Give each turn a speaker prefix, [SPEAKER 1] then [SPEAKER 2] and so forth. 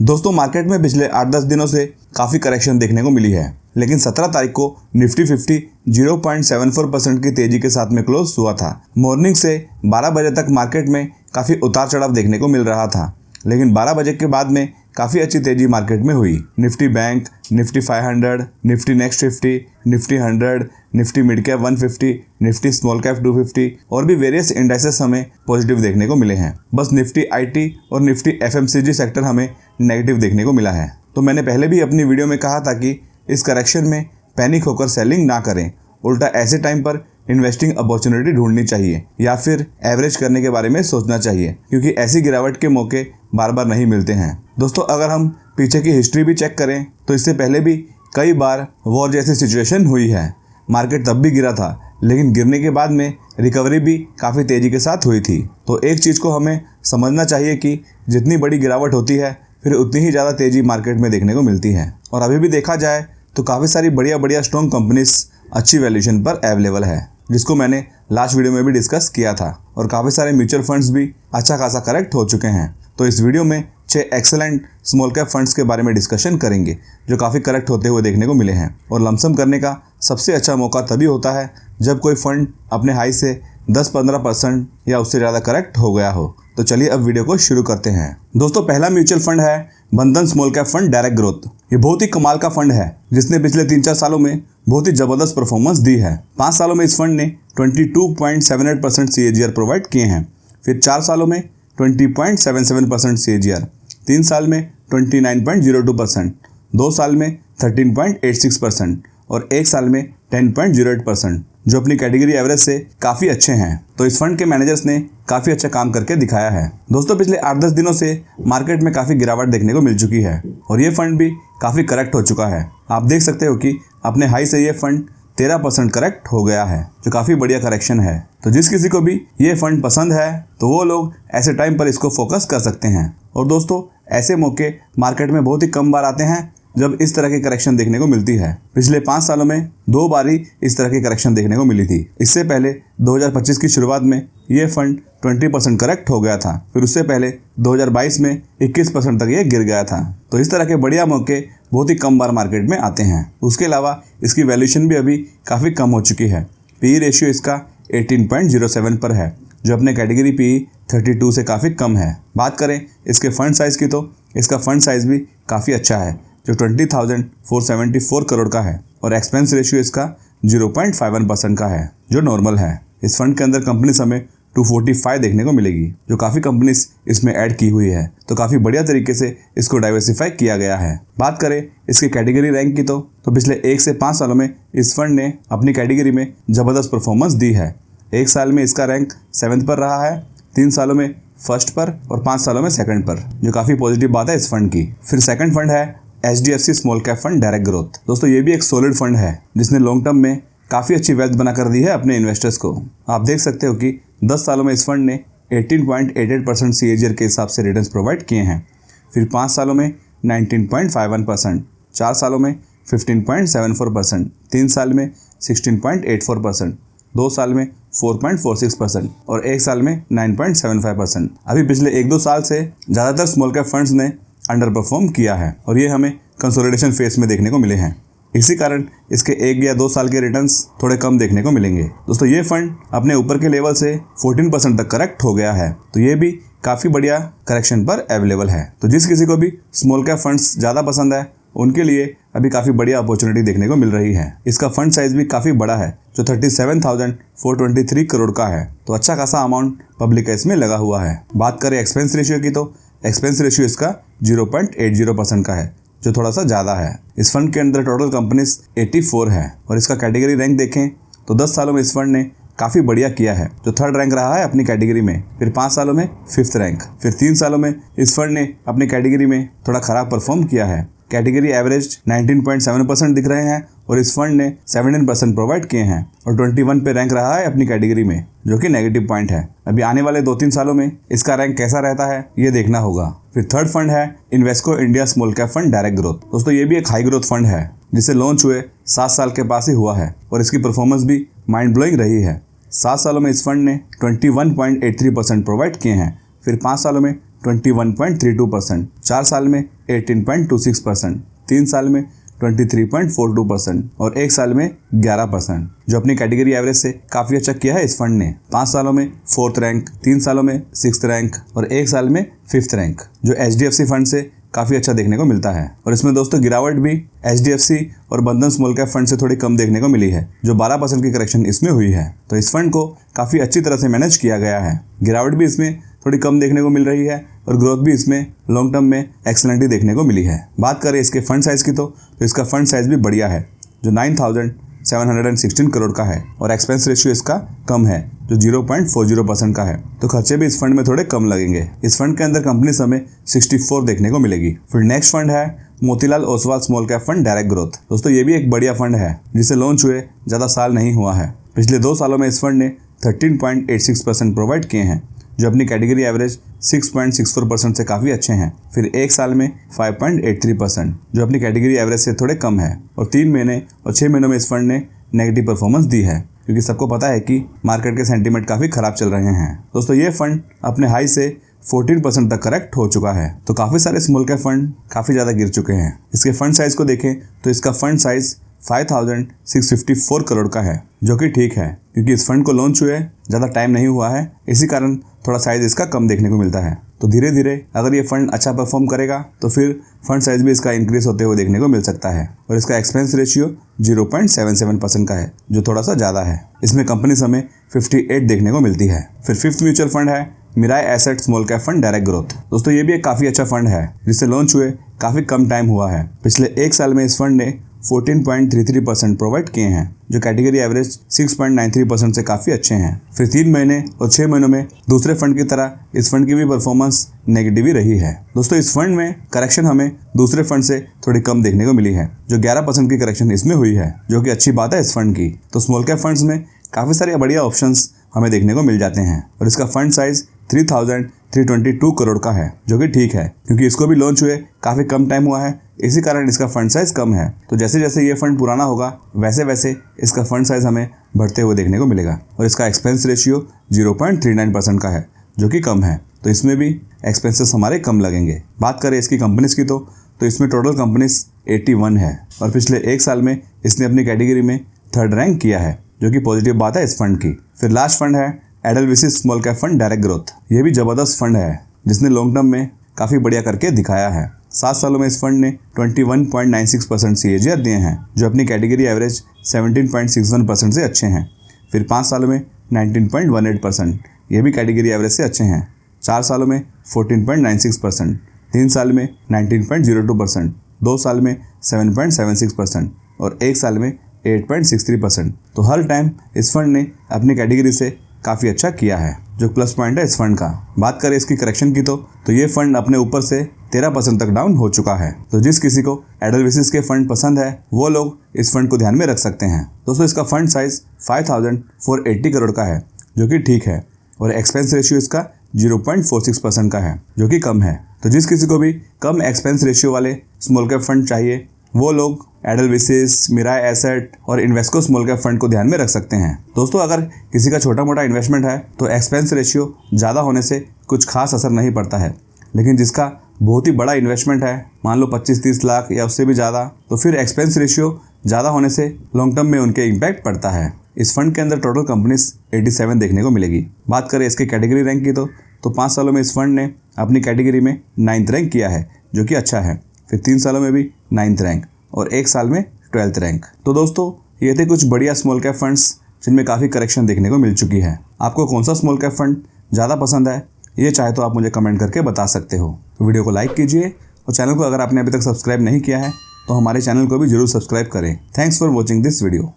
[SPEAKER 1] दोस्तों मार्केट में पिछले 8-10 दिनों से काफ़ी करेक्शन देखने को मिली है, लेकिन 17 तारीख को निफ्टी 50 0.74% की तेजी के साथ में क्लोज हुआ था। मॉर्निंग से 12 बजे तक मार्केट में काफ़ी उतार चढ़ाव देखने को मिल रहा था, लेकिन 12 बजे के बाद में काफ़ी अच्छी तेजी मार्केट में हुई। Nifty bank, Nifty 500, Nifty next 50, Nifty 100, Nifty mid cap 150, Nifty small cap 250 और भी वेरियस इंडाइसेस हमें पॉजिटिव देखने को मिले हैं। बस निफ्टी आईटी और निफ्टी एफएमसीजी सेक्टर हमें नेगेटिव देखने को मिला है। तो मैंने पहले भी अपनी वीडियो में कहा था कि इस करेक्शन में पैनिक होकर सेलिंग ना करें, उल्टा ऐसे टाइम पर इन्वेस्टिंग अपॉर्चुनिटी ढूंढनी चाहिए या फिर एवरेज करने के बारे में सोचना चाहिए, क्योंकि ऐसी गिरावट के मौके बार बार नहीं मिलते हैं। दोस्तों अगर हम पीछे की हिस्ट्री भी चेक करें तो इससे पहले भी कई बार वॉर जैसी सिचुएशन हुई है। मार्केट तब भी गिरा था, लेकिन गिरने के बाद में रिकवरी भी काफ़ी तेज़ी के साथ हुई थी। तो एक चीज़ को हमें समझना चाहिए कि जितनी बड़ी गिरावट होती है फिर उतनी ही ज़्यादा तेज़ी मार्केट में देखने को मिलती है। और अभी भी देखा जाए तो काफ़ी सारी बढ़िया स्ट्रॉन्ग कंपनीज अच्छी वैल्यूएशन पर अवेलेबल है, जिसको मैंने लास्ट वीडियो में भी डिस्कस किया था। और काफ़ी सारे म्यूचुअल फंड्स भी अच्छा खासा करेक्ट हो चुके हैं। तो इस वीडियो में 6 एक्सेलेंट स्मॉल कैप फंड्स के बारे में डिस्कशन करेंगे जो काफ़ी करेक्ट होते हुए देखने को मिले हैं। और लमसम करने का सबसे अच्छा मौका तभी होता है जब कोई फंड अपने हाई से 10-15% या उससे ज़्यादा करेक्ट हो गया हो। तो चलिए अब वीडियो को शुरू करते हैं। दोस्तों पहला म्यूचुअल फंड है बंधन small cap fund direct growth. ये बहुत ही कमाल का फंड है जिसने पिछले 3-4 सालों में बहुत ही ज़बरदस्त परफॉर्मेंस दी है। 5 सालों में इस फंड ने 22.78% CAGR प्रोवाइड किए हैं, फिर 4 सालों में 20.77% CAGR, 3 साल में 29.02%, 2 साल में 13.86% और 1 साल में 10.08%, जो अपनी कैटेगरी एवरेज से काफ़ी अच्छे हैं। तो इस फंड के मैनेजर्स ने काफ़ी अच्छा काम करके दिखाया है। दोस्तों पिछले 8-10 दिनों से मार्केट में काफ़ी गिरावट देखने को मिल चुकी है और ये फंड भी काफ़ी करेक्ट हो चुका है। आप देख सकते हो कि अपने हाई से ये फंड 13% करेक्ट हो गया है, जो काफ़ी बढ़िया करेक्शन है। तो जिस किसी को भी ये फंड पसंद है तो वो लोग ऐसे टाइम पर इसको फोकस कर सकते हैं। और दोस्तों ऐसे मौके मार्केट में बहुत ही कम बार आते हैं जब इस तरह की करेक्शन देखने को मिलती है। पिछले 5 सालों में 2 बार ही इस तरह की करेक्शन देखने को मिली थी। इससे पहले 2025 की शुरुआत में ये फंड 20% करेक्ट हो गया था, फिर उससे पहले 2022 में 21% तक ये गिर गया था। तो इस तरह के बढ़िया मौके बहुत ही कम बार मार्केट में आते हैं। उसके अलावा इसकी वैल्यूएशन भी अभी काफ़ी कम हो चुकी है। PE रेशियो इसका 18.07 पर है, जो अपने कैटेगरी PE 32 से काफ़ी कम है। बात करें इसके फंड साइज़ की तो इसका फंड साइज़ भी काफ़ी अच्छा है, जो 20,474 करोड़ का है और एक्सपेंस रेशियो इसका 0.51% का है, जो नॉर्मल है। इस फंड के अंदर कंपनीज हमें 245 देखने को मिलेगी, जो काफ़ी कंपनीज इसमें ऐड की हुई है। तो काफ़ी बढ़िया तरीके से इसको डाइवर्सिफाई किया गया है। बात करें इसकी कैटेगरी रैंक की तो पिछले 1 से 5 सालों में इस फंड ने अपनी कैटेगरी में ज़बरदस्त परफॉर्मेंस दी है। 1 साल में इसका रैंक 7th पर रहा है, 3 सालों में 1st पर और 5 सालों में 2nd पर, जो काफ़ी पॉजिटिव बात है इस फंड की। फिर सेकंड फंड है HDFC small cap fund direct growth. दोस्तों ये भी एक सॉलिड फंड है जिसने लॉन्ग टर्म में काफ़ी अच्छी वेल्थ बना कर दी है अपने इन्वेस्टर्स को। आप देख सकते हो कि 10 सालों में इस फंड ने 18.88% CAGR के हिसाब से रिटर्न्स प्रोवाइड किए हैं, फिर 5 सालों में 19.51%, 4 सालों में 15.74%, 3 साल में 16.84%, 2 साल में 4.46% और 1 साल में 9.75%। अभी पिछले 1-2 साल से ज़्यादातर स्मॉल कैप फंड्स ने अंडर परफॉर्म किया है और ये हमें कंसोलिडेशन फेज में देखने को मिले हैं। इसी कारण इसके 1 या 2 साल के रिटर्न्स थोड़े कम देखने को मिलेंगे। दोस्तों ये फंड अपने ऊपर के लेवल से 14% तक करेक्ट हो गया है, तो ये भी काफ़ी बढ़िया करेक्शन पर अवेलेबल है। तो जिस किसी को भी स्मॉल कैप फंड्स ज़्यादा पसंद है उनके लिए अभी काफ़ी बढ़िया अपॉर्चुनिटी देखने को मिल रही है। इसका फंड साइज भी काफ़ी बड़ा है, जो 37,423 करोड़ का है, तो अच्छा खासा अमाउंट पब्लिक का इसमें लगा हुआ है। बात करें एक्सपेंस रेशियो की तो एक्सपेंस रेशियो इसका 0.80% का है, जो थोड़ा सा ज़्यादा है। इस फंड के अंदर टोटल कंपनीज 84 है और इसका कैटेगरी रैंक देखें तो 10 सालों में इस फंड ने काफ़ी बढ़िया किया है, जो 3rd रैंक रहा है अपनी कैटेगरी में, फिर 5 सालों में 5th रैंक, फिर 3 सालों में इस फंड ने अपनी कैटेगरी में थोड़ा ख़राब परफॉर्म किया है। कैटेगरी एवरेज 19.7% दिख रहे हैं और इस फंड ने 17% प्रोवाइड किए हैं और 21 पे रैंक रहा है अपनी कैटेगरी में, जो कि नेगेटिव पॉइंट है। अभी आने वाले 2-3 सालों में इसका रैंक कैसा रहता है ये देखना होगा। फिर 3rd फंड है Invesco India small cap fund direct growth. दोस्तों ये भी एक हाई ग्रोथ फंड है जिसे लॉन्च हुए 7 साल के पास ही हुआ है और इसकी परफॉर्मेंस भी माइंड ब्लोइंग रही है। 7 सालों में इस फंड ने 21.83% प्रोवाइड किए हैं, फिर 5 सालों में 21.32%, 4 साल में 18.26%, 3 साल में 23.42% और 1 साल में 11%, जो अपनी कैटेगरी एवरेज से काफी अच्छा किया है इस फंड ने। 5 सालों में 4th रैंक, 3 सालों में 6th रैंक और 1 साल में 5th रैंक, जो HDFC फंड से काफी अच्छा देखने को मिलता है। और इसमें दोस्तों गिरावट भी HDFC और बंधन स्मॉल कैप फंड से थोड़ी कम देखने को मिली है, जो 12% की करेक्शन इसमें हुई है। तो इस फंड को काफी अच्छी तरह से मैनेज किया गया है। गिरावट भी इसमें थोड़ी कम देखने को मिल रही है और ग्रोथ भी इसमें लॉन्ग टर्म में एक्सेलेंट ही देखने को मिली है। बात करें इसके फंड साइज की तो इसका फंड साइज भी बढ़िया है, जो 9,716 करोड़ का है और एक्सपेंस रेशियो इसका कम है, जो 0.40% का है। तो खर्चे भी इस फंड में थोड़े कम लगेंगे। इस फंड के अंदर कंपनी हमें 64 देखने को मिलेगी। फिर नेक्स्ट फंड है Motilal Oswal small cap fund direct growth. दोस्तों ये भी एक बढ़िया फंड है जिसे लॉन्च हुए ज़्यादा साल नहीं हुआ है। पिछले 2 सालों में इस फंड ने 13.86% प्रोवाइड किए हैं, जो अपनी कैटेगरी एवरेज 6.64% से काफ़ी अच्छे हैं। फिर 1 साल में 5.83%, जो अपनी कैटेगरी एवरेज से थोड़े कम है। और 3 महीने और 6 महीनों में इस फंड ने नेगेटिव परफॉर्मेंस दी है, क्योंकि सबको पता है कि मार्केट के सेंटीमेंट काफ़ी ख़राब चल रहे हैं। दोस्तों ये फंड अपने हाई से 14% तक करेक्ट हो चुका है। तो काफ़ी सारे स्मॉल कैप फंड काफ़ी ज़्यादा गिर चुके हैं। इसके फंड साइज को देखें तो इसका फंड साइज 5,654 करोड़ का है, जो कि ठीक है, क्योंकि इस फंड को लॉन्च हुए ज़्यादा टाइम नहीं हुआ है, इसी कारण थोड़ा साइज इसका कम देखने को मिलता है। तो धीरे धीरे अगर ये फंड अच्छा परफॉर्म करेगा तो फिर फंड साइज भी इसका इंक्रीज होते हुए देखने को मिल सकता है। और इसका एक्सपेंस रेशियो 0.77% का है, जो थोड़ा सा ज़्यादा है। इसमें कंपनी हमें 58 देखने को मिलती है। फिर 5th म्यूचुअल फंड है Mirae asset small cap fund direct growth. दोस्तों ये भी एक काफ़ी अच्छा फंड है, जिससे लॉन्च हुए काफ़ी कम टाइम हुआ है। पिछले 1 साल में इस फंड ने 14.33% प्रोवाइड किए हैं, जो कैटेगरी एवरेज 6.93% से काफ़ी अच्छे हैं। फिर 3 महीने और 6 महीनों में दूसरे फंड की तरह इस फंड की भी परफॉर्मेंस नेगेटिव ही रही है। दोस्तों इस फंड में करेक्शन हमें दूसरे फंड से थोड़ी कम देखने को मिली है, जो 11% की करेक्शन इसमें हुई है, जो कि अच्छी बात है इस फंड की। तो स्मॉल कैप फंड्स में काफ़ी सारे बढ़िया ऑप्शंस हमें देखने को मिल जाते हैं। और इसका फंड साइज 3,322 करोड़ का है, जो कि ठीक है, क्योंकि इसको भी लॉन्च हुए काफ़ी कम टाइम हुआ है, इसी कारण इसका फंड साइज कम है। तो जैसे जैसे ये फंड पुराना होगा वैसे वैसे इसका फंड साइज हमें बढ़ते हुए देखने को मिलेगा। और इसका एक्सपेंस रेशियो 0.39% का है, जो कि कम है। तो इसमें भी एक्सपेंसेस हमारे कम लगेंगे। बात करें इसकी कंपनीज की तो इसमें टोटल कंपनीज 81 है और पिछले 1 साल में इसने अपनी कैटेगरी में 3rd रैंक किया है, जो कि पॉजिटिव बात है इस फंड की। फिर लास्ट फंड है Edelweiss small cap fund direct growth. ये भी ज़बरदस्त फंड है, जिसने लॉन्ग टर्म में काफ़ी बढ़िया करके दिखाया है। 7 सालों में इस फंड ने 21.96% CAGR दिए हैं, जो अपनी कैटेगरी एवरेज 17.61% से अच्छे हैं। फिर 5 सालों में 19.18%, ये भी कैटेगरी एवरेज से अच्छे हैं। 4 सालों में 14.96%, 3 साल में 19.02%, 2 साल में 7.76% और 1 साल में 8.63%। तो हर टाइम इस फंड ने अपनी कैटेगरी से काफ़ी अच्छा किया है, जो प्लस पॉइंट है इस फंड का। बात करें इसकी करेक्शन की तो ये फंड अपने ऊपर से 13% तक डाउन हो चुका है। तो जिस किसी को एडलविसिस के फंड पसंद है वो लोग इस फंड को ध्यान में रख सकते हैं। दोस्तों इसका फंड साइज 5,480 करोड़ का है, जो कि ठीक है, और एक्सपेंस रेशियो इसका 0.46% का है, जो कि कम है। तो जिस किसी को भी कम एक्सपेंस रेशियो वाले स्मॉल कैप फंड चाहिए वो लोग एडलविसिस, मिराई एसेट और इन्वेस्को स्मॉल कैप फंड को ध्यान में रख सकते हैं। दोस्तों अगर किसी का छोटा मोटा इन्वेस्टमेंट है तो एक्सपेंस रेशियो ज़्यादा होने से कुछ खास असर नहीं पड़ता है, लेकिन जिसका बहुत ही बड़ा इन्वेस्टमेंट है, मान लो 25-30 लाख या उससे भी ज़्यादा, तो फिर एक्सपेंस रेशियो ज़्यादा होने से लॉन्ग टर्म में उनके इम्पैक्ट पड़ता है। इस फंड के अंदर टोटल कंपनीज 87 देखने को मिलेगी। बात करें इसके कैटेगरी रैंक की तो 5 सालों में इस फंड ने अपनी कैटेगरी में 9th रैंक किया है, जो कि अच्छा है। फिर 3 सालों में भी 9th रैंक और 1 साल में 12th रैंक। तो दोस्तों ये थे कुछ बढ़िया स्मॉल कैप फंड्स जिनमें काफ़ी करेक्शन देखने को मिल चुकी है। आपको कौन सा स्मॉल कैप फंड ज़्यादा पसंद है, ये चाहे तो आप मुझे कमेंट करके बता सकते हो। तो वीडियो को लाइक कीजिए और चैनल को अगर आपने अभी तक सब्सक्राइब नहीं किया है तो हमारे चैनल को भी जरूर सब्सक्राइब करें। Thanks for watching this video.